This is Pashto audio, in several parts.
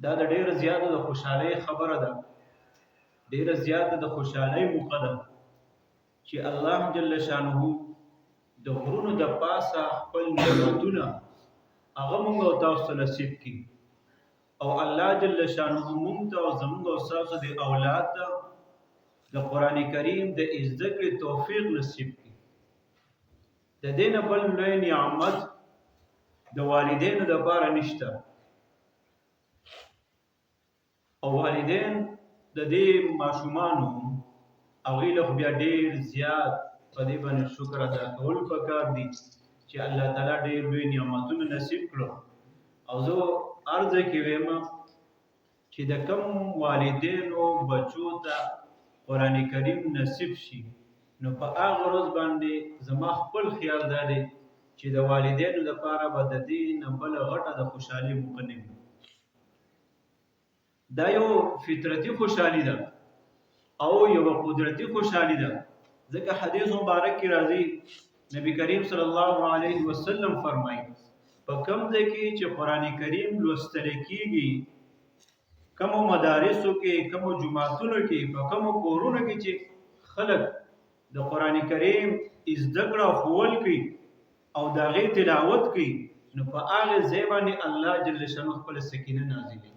دا د ډېر زیاته د خوشحالۍ خبره ده، ډېر زیاته د خوشحالۍ موقع ده چې الله جل شانه د غرونو د پاسه خپل نعمتونه هغه موږ او تاسو نصیب کړي، او الله جل شانه موږ ته او زموږ او تاسو د اولاد ته د قران کریم د زده کړې توفیق نصیب کړي. د دې نه بل لوی نعمت د والدینو لپاره نشته، او والدین د دې ماشومانو هغوی له خو بیا ډېر زیات په دې باندې شکر ادا کول پکار دي چې الله تعالی ډېر لوی نعمتونه نصیب کړو. او زه عرضه کې ویم چې د کم والدینو بچو ته قرآن کریم نصیب شي، نو په هغه ورځ باندې زما خپل خیال دا دی چې د والدینو لپاره به د دې نه بله غټه د خوشحالي موقع نه وي. دا یو فطرتي خوشحالي ده او یو قدرتي خوشحالي ده، ځکه حدیث مبارک کې راځي نبی کریم صلی الله علیه وسلم فرمایي په کوم ځای کې چې قرآن کریم لوستل کېږي، کومو مدارسو کې، کومو جماعتونو کې، په کومو کورونو کې چې خلک د قرآن کریم زده کړه او ښوول کوي او د هغې تلاوت کوي، نو په هغه ځای باندې الله جل شانه خپله سکینه نازلوي.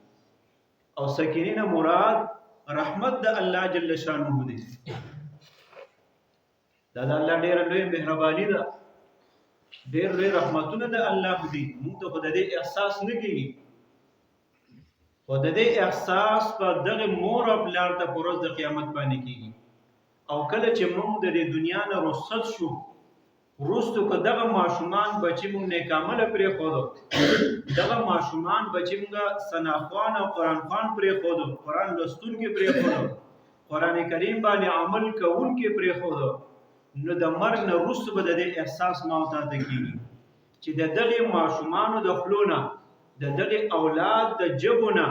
او سکینه نه مراد رحمت د الله جل شانه دی. دا د الله ډېره لوی مهرباني ده، ډېر لوی رحمتونه د الله دي. موږ ته خو د دې احساس نه کېږي، خو د دې احساس په دغه مور او پلار ته په ورځ د قیامت باندې کېږي. او کله چې موږ د دې دنیا نه رخصت شو، وروستو که دغه ماشومان بچي موږ نیکعمله پرېښودو، دغه ماشومان بچي موږ ثناخوان او قرآن خوان پرېښودو، قرآن لوستونکي پرېښودو، قرآن کریم باندې عمل کوونکي پرېښودو، نو د مرګ نه وروسته به د دې احساس ما او تا ته کېږي چې د دغې ماشومانو د خولو نه، د دغې اولاد د ژبو نه،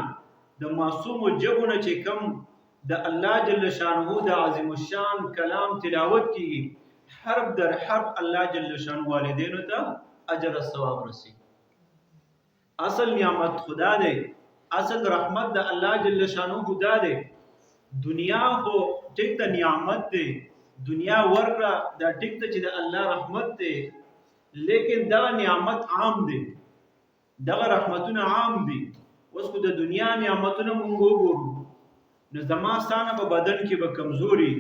د معصومو ژبو نه چې کوم د الله جل شانه د عظیم الشان کلام تلاوت کېږي، حرف در حرف الله جل شانه والدینو ته اجر الثواب رسي. اصل نعمت خدا دی، اصل رحمت د الله جل شانه خدا دی. دنیا خو ټیک ته نعمت دی، دنیا ورکړه دا ټیک ته چې د الله رحمت دی، لیکن دا نعمت عام دی، دغه رحمتونه عام دي. اوس خو د دنیا نعمتونه مونږ وګورو، نو زما ستانه په بدن کې به کمزوري،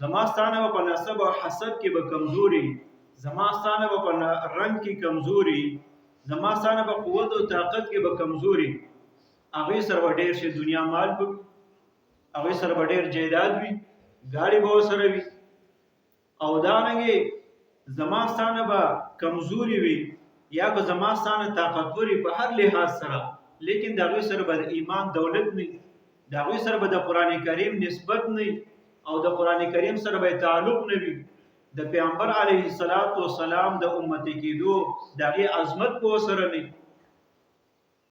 زما ستانه په نسب او حسب کې به کمزوري، زما ستانه په رنگ کې کمزوري، زما ستانه په قوت او طاقت کې به کمزوري. هغوی سره به ډېر شي دنیا مال به وي، هغوی سره به ډېر جایداد وي، ګاډي به ورسره وي، او دارنګې زما ستانه به کمزوري وي یا به زما ستانه طاقتوري په هر لحاظ سره، لیکن د هغوی سره به د ایمان دولت نه وي، د هغوی سره به د قرآن کریم نسبت نه وي، او د قرآن کریم سره به تعلق نه وي، د پیغمبر علیه السلام د امتي کېدو د هغې عظمت به ورسره نه وي.